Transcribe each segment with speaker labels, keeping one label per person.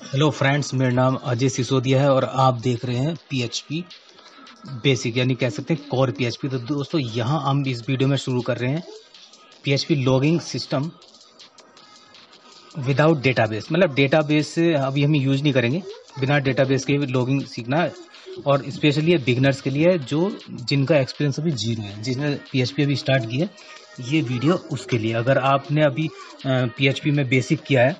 Speaker 1: Hello friends, मेरा नाम अजय सिसोदिया है और आप देख रहे हैं पीएचपी बेसिक, यानी कह सकते हैं कोर पीएचपी। तो दोस्तों, यहाँ हम इस वीडियो में शुरू कर रहे हैं PHP logging system without database. मतलब डेटाबेस से अभी हम यूज नहीं करेंगे, बिना डेटाबेस के लॉगिंग सीखना है। और स्पेशली ये बिगनर्स के लिए है, जो जिनका एक्सपीरियंस अभी जीरो है, जिसने पीएचपी अभी स्टार्ट की है, ये वीडियो उसके लिए। अगर आपने अभी पीएचपी में बेसिक किया है,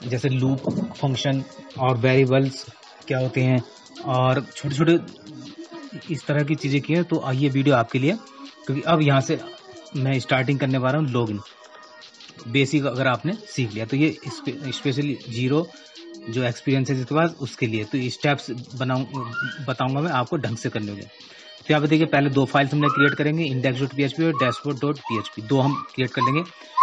Speaker 1: जैसे लूप फंक्शन और वेरिएबल्स क्या होते हैं और छोटे छोटे इस तरह की चीज़ें की हैं, तो ये वीडियो आपके लिए। क्योंकि अब यहाँ से मैं स्टार्टिंग करने वाला हूँ लॉगिन बेसिक। अगर आपने सीख लिया तो ये स्पेशली जीरो जो एक्सपीरियंस है जिसके पास, उसके लिए। तो स्टेप्स बताऊंगा मैं आपको ढंग से करने होंगे। तो यहाँ पे देखिए, पहले दो फाइल्स हमने क्रिएट करेंगे, index.php और dashboard.php, दो हम क्रिएट कर लेंगे।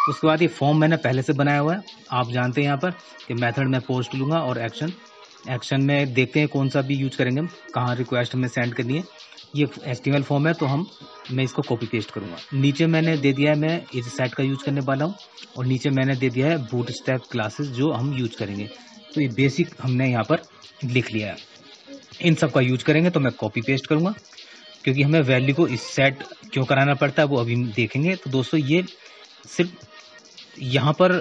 Speaker 1: उसके बाद ये फॉर्म मैंने पहले से बनाया हुआ है, आप जानते हैं यहाँ पर कि मेथड में पोस्ट लूंगा और एक्शन में देखते हैं कौन सा भी यूज करेंगे हम, कहाँ रिक्वेस्ट हमें सेंड करनी है। ये HTML फॉर्म है, तो मैं इसको कॉपी पेस्ट करूंगा। नीचे मैंने दे दिया है, मैं इस सेट का यूज करने वाला हूँ, और नीचे मैंने दे दिया है बूटस्ट्रैप क्लासेस जो हम यूज करेंगे। तो ये बेसिक हमने यहाँ पर लिख लिया है, इन सब का यूज करेंगे। तो मैं कॉपी पेस्ट करूंगा, क्योंकि हमें वैल्यू को इस सेट क्यों कराना पड़ता है वो अभी देखेंगे। तो दोस्तों, ये सिर्फ यहाँ पर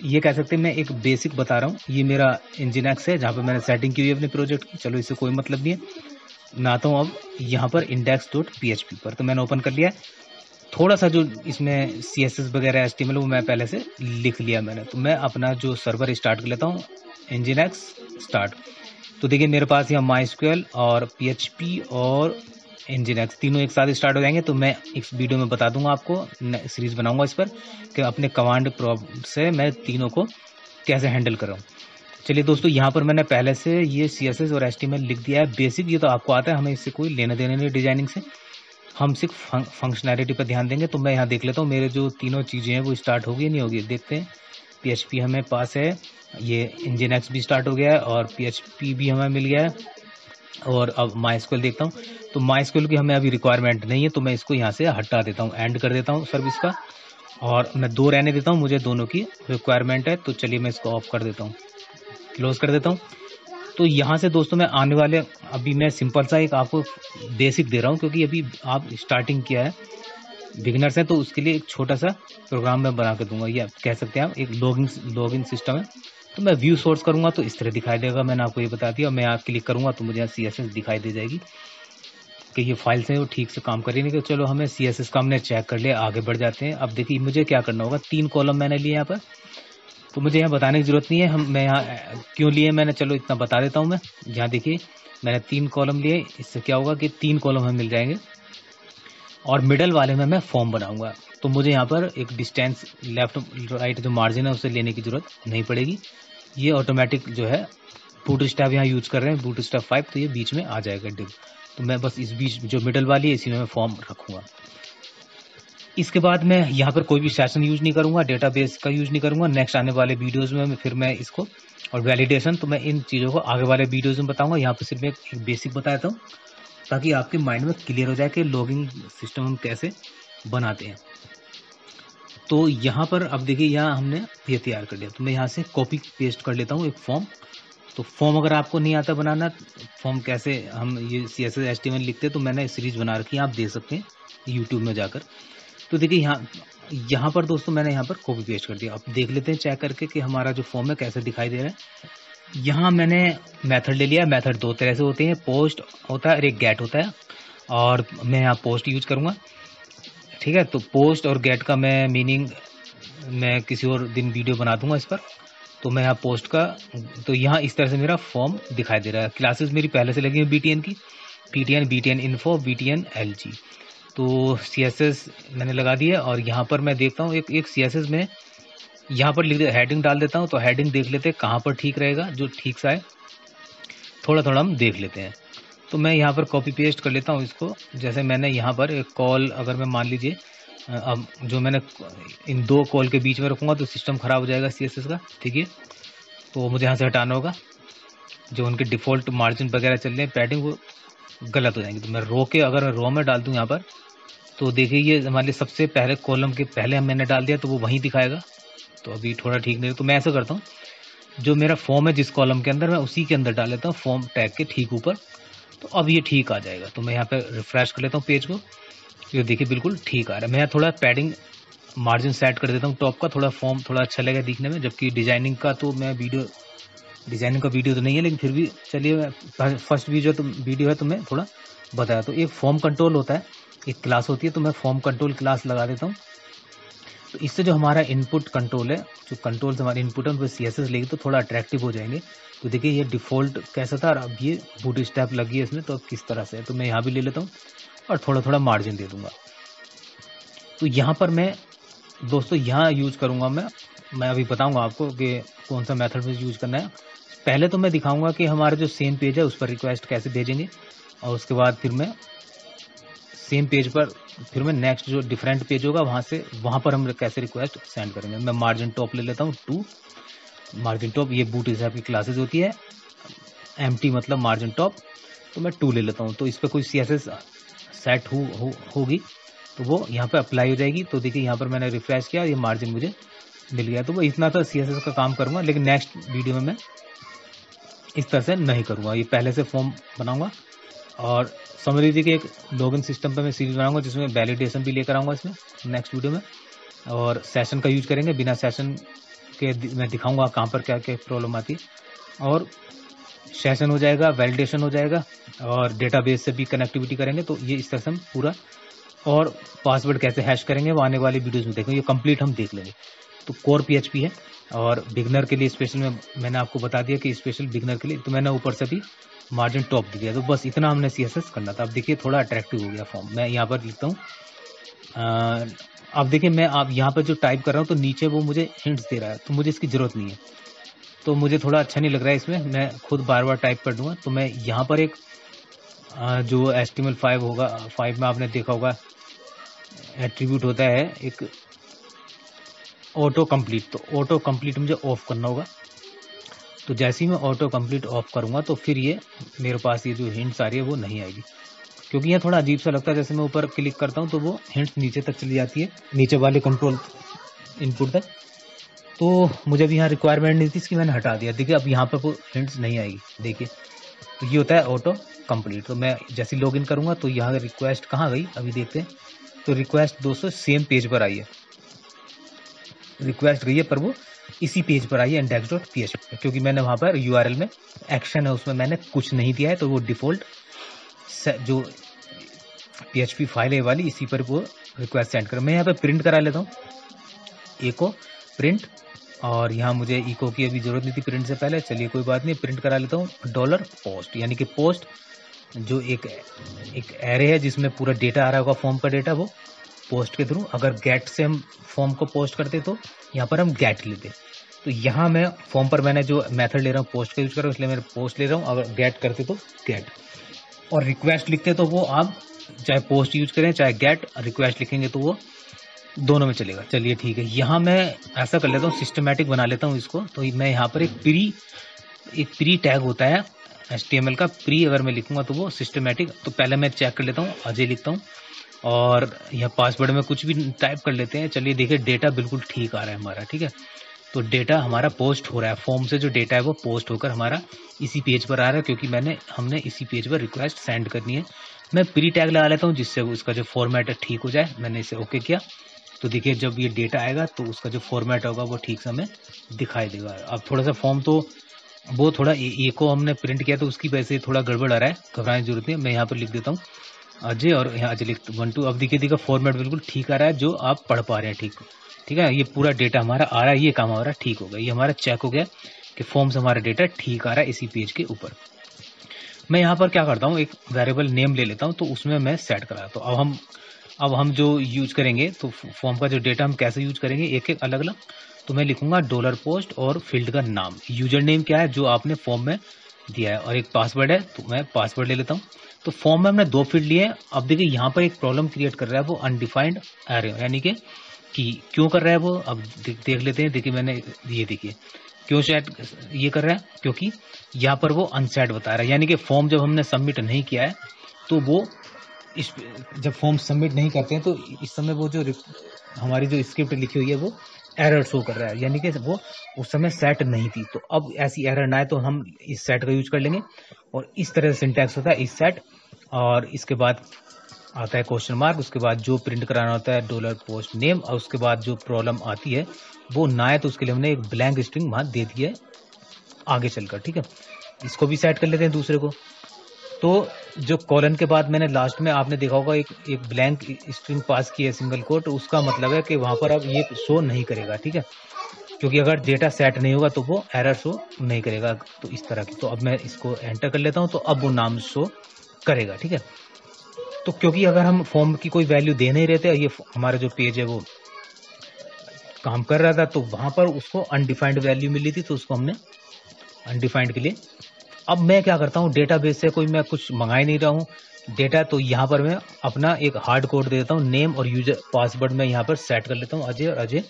Speaker 1: ये कह सकते हैं मैं एक बेसिक बता रहा हूँ। ये मेरा Nginx है, जहाँ पर मैंने सेटिंग की हुई है अपने प्रोजेक्ट की। चलो, इससे कोई मतलब नहीं है। मैं आता हूँ अब यहाँ पर index.php पर। तो मैंने ओपन कर लिया है। थोड़ा सा जो इसमें CSS वगैरह HTML वो मैं पहले से लिख लिया मैंने। तो मैं अपना जो सर्वर स्टार्ट कर लेता हूँ, Nginx स्टार्ट। तो देखिए, मेरे पास यहाँ MySQL और PHP और Nginx तीनों एक साथ स्टार्ट हो जाएंगे। तो मैं इस वीडियो में बता दूंगा आपको, सीरीज बनाऊंगा इस पर कि अपने कमांड प्रॉम्प्ट से मैं तीनों को कैसे हैंडल कर रहा हूँ। चलिए दोस्तों, यहाँ पर मैंने पहले से ये CSS और HTML लिख दिया है बेसिक। ये तो आपको आता है, हमें इससे कोई लेना देना नहीं डिजाइनिंग से, हम सिर्फ फंक्शनैलिटी पर ध्यान देंगे। तो मैं यहाँ देख लेता हूँ मेरे जो तीनों चीज़ें हैं वो स्टार्ट होगी नहीं होगी, देखते हैं। PHP हमें पास है, ये Nginx भी स्टार्ट हो गया है और PHP भी हमें मिल गया है। और अब MySQL देखता हूँ, तो MySQL की हमें अभी रिक्वायरमेंट नहीं है, तो मैं इसको यहाँ से हटा देता हूँ, एंड कर देता हूँ सर्विस का। और मैं दो रहने देता हूँ, मुझे दोनों की रिक्वायरमेंट है। तो चलिए, मैं इसको ऑफ कर देता हूँ, क्लोज कर देता हूँ। तो यहाँ से दोस्तों, मैं आने वाले अभी मैं सिंपल सा एक आपको बेसिक दे रहा हूँ, क्योंकि अभी आप स्टार्टिंग किया है, बिगिनर्स हैं, तो उसके लिए एक छोटा सा प्रोग्राम मैं बना के दूंगा। या कह सकते हैं आप एक लॉगिन सिस्टम है। तो मैं व्यू सोर्स करूंगा तो इस तरह दिखाई देगा, मैंने आपको ये बता दिया। मैं यहाँ क्लिक करूंगा तो मुझे यहाँ CSS दिखाई दे जाएगी कि ये फाइल्स हैं वो ठीक से काम कर रही नहीं। तो चलो, हमें CSS का हमने चेक कर लिया, आगे बढ़ जाते हैं। अब देखिए, मुझे क्या करना होगा, 3 कॉलम मैंने लिए यहाँ पर। तो मुझे यहाँ बताने की जरूरत नहीं है, मैं यहाँ क्यों लिए मैंने, चलो इतना बता देता हूँ मैं। यहाँ देखिए, मैंने 3 कॉलम लिए। इससे क्या होगा कि 3 कॉलम हमें मिल जाएंगे, और मिडल वाले में मैं फॉर्म बनाऊंगा। तो मुझे यहाँ पर एक डिस्टेंस लेफ्ट राइट जो मार्जिन है उसे लेने की जरूरत नहीं पड़ेगी। ये ऑटोमेटिक जो है बूटस्ट्रैप यहाँ यूज कर रहे हैं, बूटस्ट्रैप 5, तो ये बीच में आ जाएगा डिव। तो मैं बस इस बीच जो मिडल वाली है इसी में मैं फॉर्म रखूंगा। इसके बाद मैं यहाँ पर कोई भी सेशन यूज नहीं करूंगा, डेटाबेस का यूज नहीं करूंगा। नेक्स्ट आने वाले वीडियोस में फिर मैं इसको, और वैलिडेशन तो मैं इन चीज़ों को आगे वाले वीडियोस में बताऊंगा। यहाँ पर सिर्फ मैं एक बेसिक बताता हूँ, ताकि आपके माइंड में क्लियर हो जाए कि लॉगिंग सिस्टम हम कैसे बनाते हैं। तो यहाँ पर अब देखिए, यहाँ हमने ये तैयार कर लिया। तो मैं यहाँ से कॉपी पेस्ट कर लेता हूँ एक फॉर्म। तो फॉर्म अगर आपको नहीं आता बनाना, फॉर्म कैसे हम ये CSS HTML लिखते हैं, तो मैंने सीरीज बना रखी है, आप देख सकते हैं यूट्यूब में जाकर। तो देखिए, यहाँ पर दोस्तों मैंने यहाँ पर कॉपी पेस्ट कर दिया। अब देख लेते हैं चेक करके कि हमारा जो फॉर्म है कैसे दिखाई दे रहा है। यहाँ मैंने मेथड ले लिया। मेथड दो तरह से होते हैं, पोस्ट होता है और एक गेट होता है, और मैं यहाँ पोस्ट यूज करूँगा। ठीक है, तो पोस्ट और गेट का मैं मीनिंग मैं किसी और दिन वीडियो बना दूंगा इस पर। तो मैं यहाँ पोस्ट का, तो यहाँ इस तरह से मेरा फॉर्म दिखाई दे रहा है। क्लासेस मेरी पहले से लगी है BTN की, BTN इन्फो, BTN LG। तो CSS मैंने लगा दिया, और यहाँ पर मैं देखता हूँ एक CSS में यहाँ पर लिख हेडिंग डाल देता हूँ। तो हेडिंग देख लेते हैं कहाँ पर ठीक रहेगा, जो ठीक सा है थोड़ा थोड़ा हम देख लेते हैं। तो मैं यहाँ पर कॉपी पेस्ट कर लेता हूँ इसको। जैसे मैंने यहाँ पर एक कॉल, अगर मैं मान लीजिए अब जो मैंने इन 2 कॉल के बीच में रखूँगा तो सिस्टम ख़राब हो जाएगा CSS का। ठीक है, तो मुझे यहाँ से हटाना होगा। जो उनके डिफ़ॉल्ट मार्जिन वगैरह चल रहे हैं पैडिंग, वो गलत हो जाएंगे। तो मैं रो के अगर रो में डाल दूँ यहाँ पर, तो देखिए ये हमारे लिए सबसे पहले कॉलम के पहले मैंने डाल दिया, तो वो वहीं दिखाएगा। तो अभी थोड़ा ठीक नहीं है, तो मैं ऐसा करता हूँ, जो मेरा फॉर्म है जिस कॉलम के अंदर, मैं उसी के अंदर डाल लेता हूँ फॉर्म टैग के ठीक ऊपर। तो अब ये ठीक आ जाएगा। तो मैं यहाँ पे रिफ्रेश कर लेता हूँ पेज को, ये देखिए बिल्कुल ठीक आ रहा है। मैं थोड़ा पैडिंग मार्जिन सेट कर देता हूँ टॉप का, थोड़ा फॉर्म थोड़ा अच्छा लगेगा दिखने में। जबकि डिजाइनिंग का तो मैं वीडियो तो नहीं है, लेकिन फिर भी चलिए फर्स्ट वीडियो है तो मैं थोड़ा बताया। तो एक फॉर्म कंट्रोल होता है, एक क्लास होती है, तो मैं फॉर्म कंट्रोल क्लास लगा देता हूँ। तो इससे जो हमारा इनपुट कंट्रोल है, जो कंट्रोल्स हमारे इनपुट है उन पर CSS लेगी तो थोड़ा अट्रैक्टिव हो जाएंगे। तो देखिए ये डिफ़ॉल्ट कैसा था और अब ये बूट स्टैप लगी है इसमें, तो अब किस तरह से है। तो मैं यहाँ भी ले लेता हूँ और थोड़ा थोड़ा मार्जिन दे दूंगा। तो यहाँ पर मैं दोस्तों यहाँ यूज़ करूँगा मैं अभी बताऊँगा आपको कि कौन सा मेथड में यूज़ करना है। पहले तो मैं दिखाऊँगा कि हमारा जो सेम पेज है उस पर रिक्वेस्ट कैसे भेजेंगे, और उसके बाद फिर मैं सेम पेज पर फिर मैं नेक्स्ट जो डिफरेंट पेज होगा वहाँ पर हम कैसे रिक्वेस्ट सेंड करेंगे। मैं मार्जिन टॉप ले लेता हूँ 2, मार्जिन टॉप ये बूट हिसाब की क्लासेस होती है, एम्प्टी मतलब मार्जिन टॉप, तो मैं 2 ले लेता हूँ। तो इस पर कोई CSS सेट होगी तो वो यहाँ पे अप्लाई हो जाएगी। तो देखिए यहाँ पर मैंने रिफ्रेश किया, ये मार्जिन मुझे मिल गया। तो वो इतना तो CSS का काम करूँगा, लेकिन नेक्स्ट वीडियो में मैं इस तरह से नहीं करूँगा, ये पहले से फॉर्म बनाऊँगा। और समझ लीजिए कि एक लॉगिन सिस्टम पे मैं सीरीज बनाऊंगा जिसमें वैलिडेशन भी लेकर आऊँगा इसमें नेक्स्ट वीडियो में, और सेशन का यूज करेंगे। बिना सेशन के मैं दिखाऊंगा कहाँ पर क्या क्या प्रॉब्लम आती है, और सेशन हो जाएगा, वैलिडेशन हो जाएगा, और डेटाबेस से भी कनेक्टिविटी करेंगे। तो ये इस तरह से हम पूरा, और पासवर्ड कैसे हैश करेंगे वो आने वाली वीडियोज़ में देखेंगे, ये कंप्लीट हम देख लेंगे। तो कोर PHP है, और बिगनर के लिए स्पेशल मैंने आपको बता दिया कि स्पेशल बिगनर के लिए, तो मैंने ऊपर से भी मार्जिन टॉप दिया। तो बस इतना हमने CSS करना था। अब देखिए थोड़ा अट्रैक्टिव हो गया फॉर्म। मैं यहाँ पर लिखता हूँ, अब देखिए मैं आप यहाँ पर जो टाइप कर रहा हूँ तो नीचे वो मुझे हिंट्स दे रहा है, तो मुझे इसकी ज़रूरत नहीं है, तो मुझे थोड़ा अच्छा नहीं लग रहा है इसमें। मैं खुद बार बार टाइप कर दूंगा। तो मैं यहाँ पर एक जो HTML5 होगा, 5 में आपने देखा होगा एट्रीब्यूट होता है एक ऑटो कंप्लीट, तो ऑटो कंप्लीट मुझे ऑफ करना होगा। तो जैसे ही मैं ऑटो कंप्लीट ऑफ करूंगा तो फिर ये मेरे पास ये जो हिंट्स आ रही है वो नहीं आएगी, क्योंकि ये थोड़ा अजीब सा लगता है। जैसे मैं ऊपर क्लिक करता हूँ तो वो हिंट्स नीचे तक चली जाती है, नीचे वाले कंट्रोल इनपुट तक। तो मुझे भी यहाँ रिक्वायरमेंट नहीं थी इसकी, मैंने हटा दिया। देखिए अब यहाँ पर वो हिंट्स नहीं आएगी, देखिए। तो ये होता है ऑटो कंप्लीट। तो मैं जैसे लॉगिन करूँगा तो यहाँ रिक्वेस्ट कहाँ गई अभी देखते हैं। तो रिक्वेस्ट दोस्तों सेम पेज पर आई है, रिक्वेस्ट गई है पर वो इसी पेज पर आई है index.php, क्योंकि मैंने वहाँ पर URL में एक्शन है उसमें मैंने कुछ नहीं दिया है, तो वो डिफ़ॉल्ट जो PHP फाइल है वाली इसी पर वो रिक्वेस्ट सेंड कर। मैं यहाँ पे प्रिंट करा लेता हूँ, एको प्रिंट, और यहाँ मुझे इको की अभी ज़रूरत नहीं थी प्रिंट से पहले, चलिए कोई बात नहीं, प्रिंट करा लेता हूँ $post, यानी कि पोस्ट जो एक एरे है जिसमें पूरा डेटा आ रहा होगा फॉर्म का डेटा, वो पोस्ट के थ्रू। अगर गेट से हम फॉर्म को पोस्ट करते तो यहाँ पर हम गेट लेते। तो यहाँ मैं फॉर्म पर मैंने जो मेथड ले रहा हूँ पोस्ट का यूज कर रहा हूँ, इसलिए मैं पोस्ट ले रहा हूँ। अगर गेट करते तो गेट, और रिक्वेस्ट लिखते तो वो आप चाहे पोस्ट यूज करें चाहे गेट, रिक्वेस्ट लिखेंगे तो वो दोनों में चलेगा। चलिए ठीक है, यहाँ मैं ऐसा कर लेता हूँ, सिस्टमेटिक बना लेता हूँ इसको। तो मैं यहाँ पर एक प्री टैग होता है HTML का, प्री अगर मैं लिखूंगा तो वो सिस्टमेटिक। तो पहले मैं चेक कर लेता हूँ, अजय लिखता हूँ, और यह पासवर्ड में कुछ भी टाइप कर लेते हैं। चलिए देखिए डेटा बिल्कुल ठीक आ रहा है हमारा, ठीक है। तो डेटा हमारा पोस्ट हो रहा है, फॉर्म से जो डेटा है वो पोस्ट होकर हमारा इसी पेज पर आ रहा है, क्योंकि हमने इसी पेज पर रिक्वेस्ट सेंड करनी है। मैं प्री टैग लगा लेता हूँ जिससे उसका जो फॉर्मेट है ठीक हो जाए। मैंने इसे ओके किया, तो देखिए जब ये डेटा आएगा तो उसका जो फॉर्मेट होगा वो ठीक से हमें दिखाई देगा। अब थोड़ा सा फॉर्म तो वो थोड़ा एको हमने प्रिंट किया तो उसकी वजह से थोड़ा गड़बड़ आ रहा है, घबराने की जरूरत नहीं है। मैं यहाँ पर लिख देता हूँ अजय, और यहाँ अजय लिख 1 2। अब देखिए फॉर्मेट बिल्कुल ठीक आ रहा है, जो आप पढ़ पा रहे हैं, ठीक है। ये पूरा डेटा हमारा आ रहा है, ये काम हमारा ठीक हो गया, ये हमारा चेक हो गया कि फॉर्म से हमारा डेटा ठीक आ रहा है इसी पेज के ऊपर। मैं यहाँ पर क्या करता हूँ, एक वेरिएबल नेम ले लेता हूँ, तो उसमें मैं सेट करा। तो अब हम जो यूज करेंगे, तो फॉर्म का जो डेटा हम कैसे यूज करेंगे एक एक अलग अलग। तो मैं लिखूंगा $post और फील्ड का नाम, यूजर नेम क्या है जो आपने फॉर्म में दिया है, और एक पासवर्ड है, तो मैं पासवर्ड ले लेता हूँ। तो फॉर्म में हमने 2 फील्ड लिए हैं। अब देखिए यहाँ पर एक प्रॉब्लम क्रिएट कर रहा है वो अनडिफाइंड एरे, यानी कि क्यों कर रहा है वो, अब देख लेते हैं। देखिए मैंने ये देखिए क्यों सेट ये कर रहा है, क्योंकि यहाँ पर वो अनसेट बता रहा है, यानी कि फॉर्म जब हमने सबमिट नहीं किया है तो वो इस जब फॉर्म सबमिट नहीं करते हैं तो इस समय वो जो हमारी जो स्क्रिप्ट लिखी हुई है वो एरर शो कर रहा है, यानी कि वो उस समय सेट नहीं थी। तो अब ऐसी एरर ना आए तो हम इस सेट का यूज कर लेंगे। और इस तरह से सिंटैक्स होता है इस सेट, और इसके बाद आता है क्वेश्चन मार्क, उसके बाद जो प्रिंट कराना होता है डॉलर पोस्ट नेम, और उसके बाद जो प्रॉब्लम आती है वो ना आए तो उसके लिए हमने एक ब्लैंक स्ट्रिंग वहां दे दी है आगे चलकर। ठीक है, इसको भी सेट कर लेते हैं दूसरे को। तो जो कॉलन के बाद मैंने लास्ट में आपने देखा होगा एक ब्लैंक स्ट्रिंग पास की है सिंगल कोट, उसका मतलब है कि वहां पर अब ये शो नहीं करेगा। ठीक है, क्योंकि अगर डेटा सेट नहीं होगा तो वो एरर शो नहीं करेगा। तो इस तरह की, तो अब मैं इसको एंटर कर लेता हूं तो अब वो नाम शो करेगा। ठीक है, तो क्योंकि अगर हम फॉर्म की कोई वैल्यू दे नहीं रहे थे, ये हमारा जो पेज है वो काम कर रहा था, तो वहां पर उसको अनडिफाइंड वैल्यू मिली थी, तो उसको हमने अनडिफाइंड के लिए। अब मैं क्या करता हूँ, डेटाबेस से कोई मैं कुछ मंगा ही नहीं रहा हूँ डेटा, तो यहाँ पर मैं अपना एक हार्ड कोड दे देता हूँ, नेम और यूजर पासवर्ड मैं यहाँ पर सेट कर लेता हूँ अजय और अजय।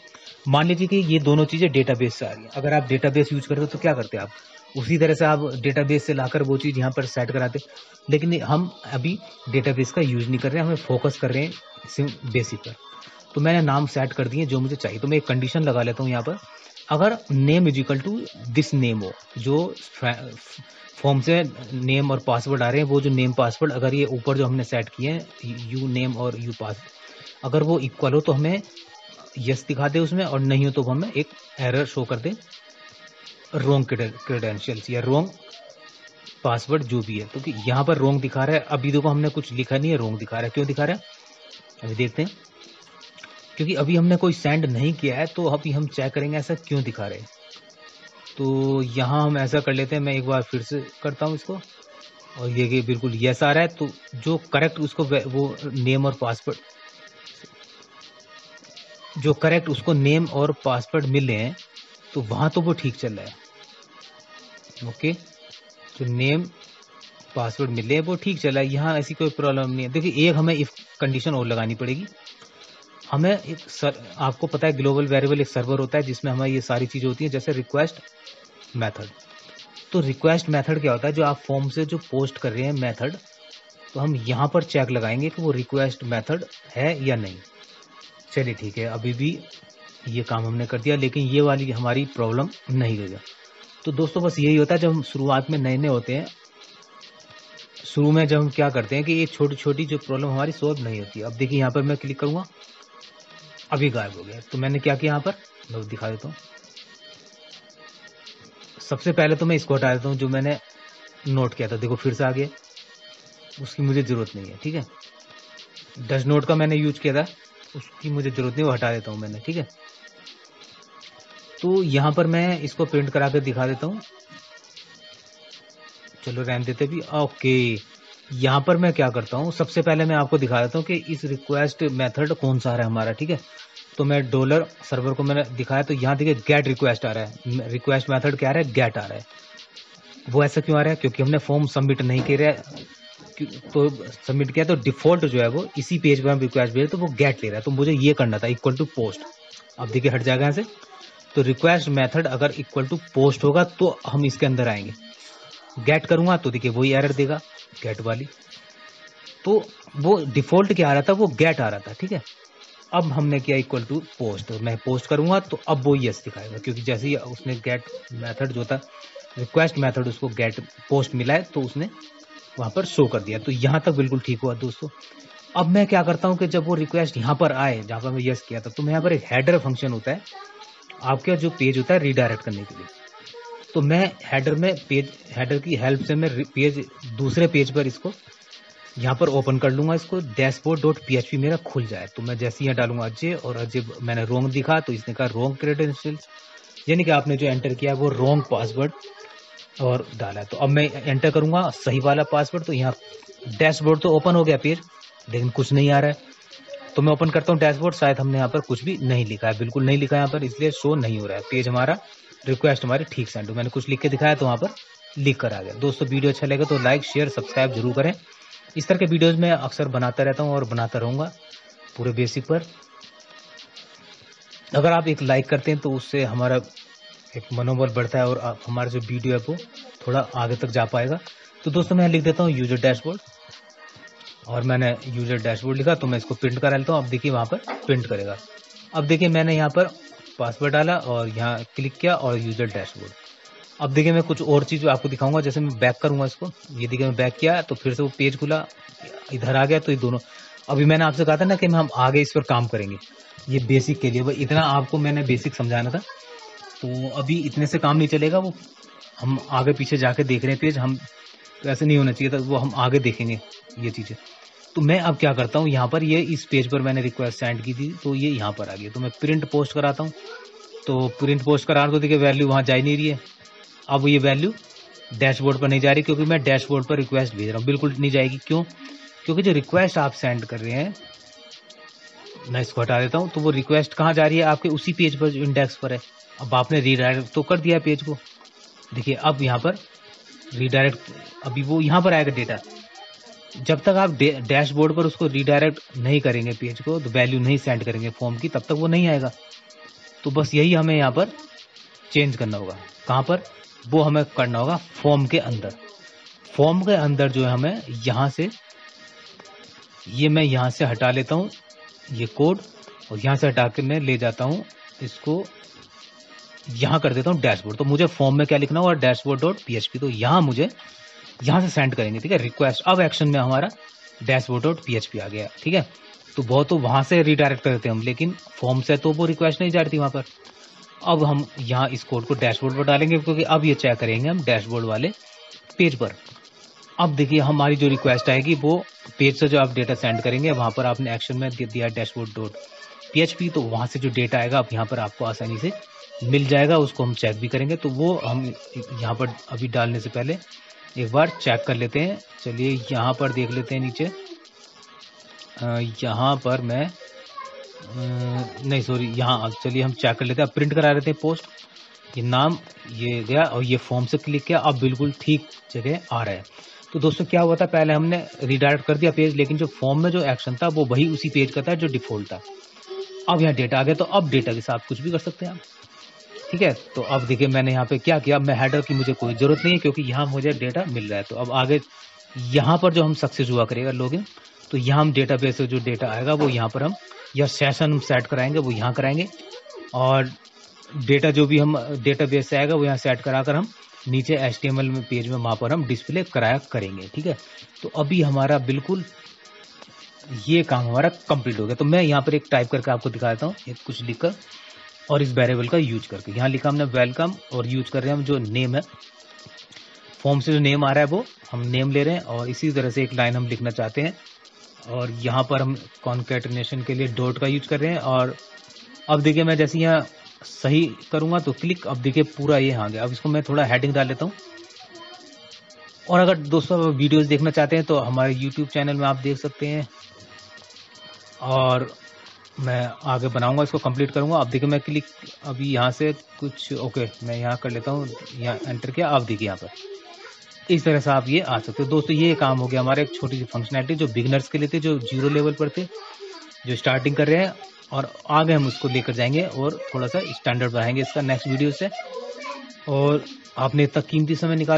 Speaker 1: मान लीजिए कि ये दोनों चीजें डेटाबेस से आ रही हैं। अगर आप डेटाबेस यूज करते हो तो क्या करते हैं आप, उसी तरह से आप डेटाबेस से लाकर वो चीज यहाँ पर सेट कराते। लेकिन हम अभी डेटाबेस का यूज नहीं कर रहे हैं, हमें फोकस कर रहे हैं बेसिक पर। तो मैंने नाम सेट कर दिए जो मुझे चाहिए। तो मैं एक कंडीशन लगा लेता हूँ यहाँ पर, अगर name is equal to this name हो, जो फॉर्म से नेम और पासवर्ड आ रहे हैं, वो जो नेम पासवर्ड अगर ये ऊपर जो हमने सेट किए हैं यू नेम और यू पास, अगर वो इक्वल हो तो हमें यस दिखा दे उसमें, और नहीं हो तो हमें एक एरर शो कर दे, रॉन्ग क्रेडेंशियल्स या रॉन्ग पासवर्ड जो भी है। तो यहाँ पर रॉन्ग दिखा रहा है, अभी देखो हमने कुछ लिखा नहीं है, रॉन्ग दिखा रहा है। क्यों दिखा रहा है अभी देखते हैं, क्योंकि अभी हमने कोई सेंड नहीं किया है, तो अभी हम चेक करेंगे ऐसा क्यों दिखा रहे हैं। तो यहाँ हम ऐसा कर लेते हैं, मैं एक बार फिर से करता हूँ इसको, और ये बिल्कुल यस आ रहा है। तो जो करेक्ट उसको वो नेम और पासवर्ड, जो करेक्ट उसको नेम और पासवर्ड मिले हैं, तो वहां तो वो ठीक चल रहा है। ओके, जो नेम पासवर्ड मिले हैं वो ठीक चला है, यहाँ ऐसी कोई प्रॉब्लम नहीं है। देखिए, एक हमें इफ कंडीशन और लगानी पड़ेगी। हमें एक आपको पता है ग्लोबल वेरिएबल एक सर्वर होता है जिसमें हमारी ये सारी चीजें होती हैं, जैसे रिक्वेस्ट मेथड। तो रिक्वेस्ट मेथड क्या होता है, जो आप फॉर्म से जो पोस्ट कर रहे हैं मेथड, तो हम यहाँ पर चेक लगाएंगे कि वो रिक्वेस्ट मेथड है या नहीं। चलिए ठीक है, अभी भी ये काम हमने कर दिया, लेकिन ये वाली हमारी प्रॉब्लम नहीं गई। तो दोस्तों बस यही होता है जब हम शुरुआत में नए नए होते हैं, शुरू में जब हम क्या करते हैं कि ये छोटी छोटी जो प्रॉब्लम हमारी सोल्व नहीं होती। अब देखिए यहाँ पर मैं क्लिक करूंगा, अभी गायब हो गया। तो मैंने क्या किया, यहाँ पर मैं दिखा देता हूँ। सबसे पहले तो मैं इसको हटा देता हूँ जो मैंने नोट किया था, देखो फिर से आ गया, उसकी मुझे जरूरत नहीं है। ठीक है, डज नोट का मैंने यूज किया था, उसकी मुझे जरूरत नहीं, वो हटा देता हूँ मैंने। ठीक है, तो यहाँ पर मैं इसको प्रिंट करा कर दिखा देता हूँ। चलो रहने देते भी। ओके, यहाँ पर मैं क्या करता हूँ, सबसे पहले मैं आपको दिखा देता हूँ कि इस रिक्वेस्ट मेथड कौन सा आ रहा है हमारा। ठीक है, तो मैं डॉलर सर्वर को मैंने दिखाया, तो यहाँ देखिए गेट रिक्वेस्ट आ रहा है, रिक्वेस्ट मेथड क्या आ रहा है, गेट आ रहा है। वो ऐसा क्यों आ रहा है, क्योंकि हमने फॉर्म सबमिट नहीं किया है, तो सबमिट किया तो डिफॉल्ट जो है वो इसी पेज पर हम रिक्वेस्ट भेजे तो वो गेट ले रहा है। तो मुझे ये करना था इक्वल टू पोस्ट। अब देखिए हट जाएगा यहाँ से, तो रिक्वेस्ट मेथड अगर इक्वल टू पोस्ट होगा तो हम इसके अंदर आएंगे। गेट करूंगा तो देखिए वही एरर देगा, गेट वाली। तो वो डिफॉल्ट क्या आ रहा था, वो गेट आ रहा था। ठीक है, अब हमने किया इक्वल टू पोस्ट, मैं पोस्ट करूंगा तो अब वो यस दिखाएगा, क्योंकि जैसे ही उसने गेट मेथड जो था रिक्वेस्ट मेथड उसको गेट पोस्ट मिला है, तो उसने वहां पर शो कर दिया। तो यहाँ तक बिल्कुल ठीक हुआ दोस्तों। अब मैं क्या करता हूँ कि जब वो रिक्वेस्ट यहाँ पर आए जहां पर मैं यस किया था, तो मैं यहाँ पर एक हेडर फंक्शन होता है आपका जो पेज होता है रीडायरेक्ट करने के लिए। तो मैं हेडर में हेडर की हेल्प से मैं पेज दूसरे पेज पर इसको यहाँ पर ओपन कर लूंगा, इसको dashboard.php मेरा खुल जाए। तो मैं जैसे ही यहाँ डालूंगा अजय, और अजय मैंने रोंग दिखा तो इसने कहा रोंग क्रेडेंशियल्स, यानी कि आपने जो एंटर किया वो रोंग पासवर्ड और डाला है। तो अब मैं एंटर करूंगा सही वाला पासवर्ड, तो यहाँ डैशबोर्ड तो ओपन हो गया पेज, लेकिन कुछ नहीं आ रहा है। तो मैं ओपन करता हूँ डैशबोर्ड, शायद हमने यहाँ पर कुछ भी नहीं लिखा है, बिल्कुल नहीं लिखा है यहाँ पर, इसलिए शो नहीं हो रहा है पेज हमारा, रिक्वेस्ट हमारी ठीक सेंड। मैंने कुछ लिख के दिखाया तो वहाँ पर लिख कर आ गया। दोस्तों वीडियो अच्छा लगे तो लाइक शेयर सब्सक्राइब जरूर करें। इस तरह के वीडियोज मैं अक्सर बनाता रहता हूँ और बनाता रहूंगा पूरे बेसिक पर। अगर आप एक लाइक करते हैं तो उससे हमारा एक मनोबल बढ़ता है और हमारा जो वीडियो है वो थोड़ा आगे तक जा पाएगा। तो दोस्तों मैं लिख देता हूँ यूजर डैशबोर्ड, और मैंने यूजर डैशबोर्ड लिखा, तो मैं इसको प्रिंट करा लेता हूँ। अब देखिए वहाँ पर प्रिंट करेगा। अब देखिए मैंने यहाँ पर पासवर्ड डाला और यहाँ क्लिक किया और यूजर डैशबोर्ड। अब देखिए मैं कुछ और चीज़ आपको दिखाऊंगा, जैसे मैं बैक करूंगा इसको, ये देखिए मैं बैक किया तो फिर से वो पेज खुला, इधर आ गया। तो ये दोनों, अभी मैंने आपसे कहा था ना कि हम आगे इस पर काम करेंगे, ये बेसिक के लिए, वो इतना आपको मैंने बेसिक समझाना था। तो अभी इतने से काम नहीं चलेगा, वो हम आगे पीछे जाके देख रहे हैं पेज, हम तो ऐसे नहीं होना चाहिए था, वो हम आगे देखेंगे ये चीज़ें। तो मैं अब क्या करता हूँ, यहाँ पर ये इस पेज पर मैंने रिक्वेस्ट सेंड की थी, तो ये यहाँ पर आ गई। तो मैं प्रिंट पोस्ट कराता हूँ। तो प्रिंट पोस्ट करा तो देखिए वैल्यू वहाँ जा ही नहीं रही है। अब ये वैल्यू डैशबोर्ड पर नहीं जा रही, क्योंकि मैं डैशबोर्ड पर रिक्वेस्ट भेज रहा हूँ, बिल्कुल नहीं जाएगी। क्यों? क्योंकि जो रिक्वेस्ट आप सेंड कर रहे हैं, मैं इसको हटा देता हूँ, तो वो रिक्वेस्ट कहाँ जा रही है, आपके उसी पेज पर जो इंडेक्स पर है। अब आपने रीडायरेक्ट तो कर दिया पेज को, देखिए अब यहाँ पर रीडायरेक्ट, अभी वो यहाँ पर आएगा डेटा। जब तक आप डैशबोर्ड पर उसको रीडायरेक्ट नहीं करेंगे पेज को, तो वैल्यू नहीं सेंड करेंगे फॉर्म की, तब तक वो नहीं आएगा। तो बस यही हमें यहाँ पर चेंज करना होगा। कहाँ पर? वो हमें करना होगा फॉर्म के अंदर। फॉर्म के अंदर जो है हमें यहाँ से, ये मैं यहाँ से हटा लेता हूँ ये कोड, और यहाँ से हटा के मैं ले जाता हूँ इसको, यहाँ कर देता हूँ डैशबोर्ड। तो मुझे फॉर्म में क्या लिखना होगा, डैशबोर्ड डॉट PHP। तो यहाँ मुझे यहाँ से सेंड करेंगे, ठीक है, रिक्वेस्ट। अब एक्शन में हमारा डैशबोर्ड डॉट PHP आ गया, ठीक है। तो बहुत तो वहां से रिडायरेक्ट करते हैं हम, लेकिन फॉर्म से तो वो रिक्वेस्ट नहीं जा रही थी वहां पर। अब हम यहाँ इस कोड को डैशबोर्ड पर डालेंगे, क्योंकि अब ये चेक करेंगे हम डैशबोर्ड वाले पेज पर। अब देखिए हमारी जो रिक्वेस्ट आएगी, वो पेज से जो आप डेटा सेंड करेंगे, वहां पर आपने एक्शन में दिया डैशबोर्ड डॉट PHP, तो वहां से जो डेटा आएगा अब यहाँ पर आपको आसानी से मिल जाएगा। उसको हम चेक भी करेंगे। तो वो हम यहाँ पर अभी डालने से पहले एक बार चेक कर लेते हैं। चलिए यहाँ पर देख लेते हैं नीचे, यहाँ पर मैं नहीं सॉरी, यहाँ चलिए हम चेक कर लेते हैं। प्रिंट करा लेते हैं पोस्ट, ये नाम ये गया और ये फॉर्म से क्लिक किया, अब बिल्कुल ठीक जगह आ रहा है। तो दोस्तों क्या हुआ था, पहले हमने रिडायरेक्ट कर दिया पेज, लेकिन जो फॉर्म में जो एक्शन था वो वही उसी पेज का था जो डिफॉल्ट था। अब यहाँ डेटा आ गया, तो अब डेटा के साथ कुछ भी कर सकते हैं आप, ठीक है। तो अब देखिए मैंने यहाँ पे क्या किया, मैं हेडर की मुझे कोई जरूरत नहीं है, क्योंकि यहाँ मुझे डेटा मिल रहा है। तो अब आगे यहाँ पर जो हम सक्सेस हुआ करेगा लॉगिन, तो यहाँ हम डेटाबेस से जो डेटा आएगा वो यहाँ पर हम, या सेशन हम सेट कराएंगे वो यहाँ कराएंगे, और डेटा जो भी हम डेटाबेस से आएगा वो यहाँ सेट कराकर हम नीचे HTML में पेज में वहाँ पर हम डिस्प्ले कराया करेंगे, ठीक है। तो अभी हमारा बिल्कुल ये काम हमारा कंप्लीट हो गया। तो मैं यहाँ पर एक टाइप करके आपको दिखा देता हूँ, एक कुछ लिखकर, और इस वेरिएबल का यूज करके। यहाँ लिखा हमने वेलकम, और यूज कर रहे हैं हम जो नेम है, फॉर्म से जो नेम आ रहा है वो हम नेम ले रहे हैं, और इसी तरह से एक लाइन हम लिखना चाहते हैं, और यहाँ पर हम कॉन्केटिनेशन के लिए डॉट का यूज कर रहे हैं। और अब देखिए मैं जैसे यहाँ सही करूंगा तो क्लिक, अब देखिए पूरा ये आ गया। अब इसको मैं थोड़ा हेडिंग डाल लेता हूँ। और अगर दोस्तों वीडियोस देखना चाहते हैं तो हमारे YouTube चैनल में आप देख सकते हैं, और मैं आगे बनाऊंगा, इसको कंप्लीट करूंगा। अब देखिए मैं क्लिक, अभी यहाँ से कुछ ओके मैं यहाँ कर लेता हूँ, यहाँ एंटर किया। अब देखिए यहाँ पर इस तरह से आप ये आ सकते हो। दोस्तों ये काम हो गया हमारे एक छोटी सी फंक्शनैलिटी जो बिगिनर्स के लिए थे, जो 0 लेवल पर थे, जो स्टार्टिंग कर रहे हैं, और आगे हम उसको लेकर जाएंगे और थोड़ा सा स्टैंडर्ड बढ़ाएंगे इसका नेक्स्ट वीडियो से। और आपने इतना कीमती समय निकाला।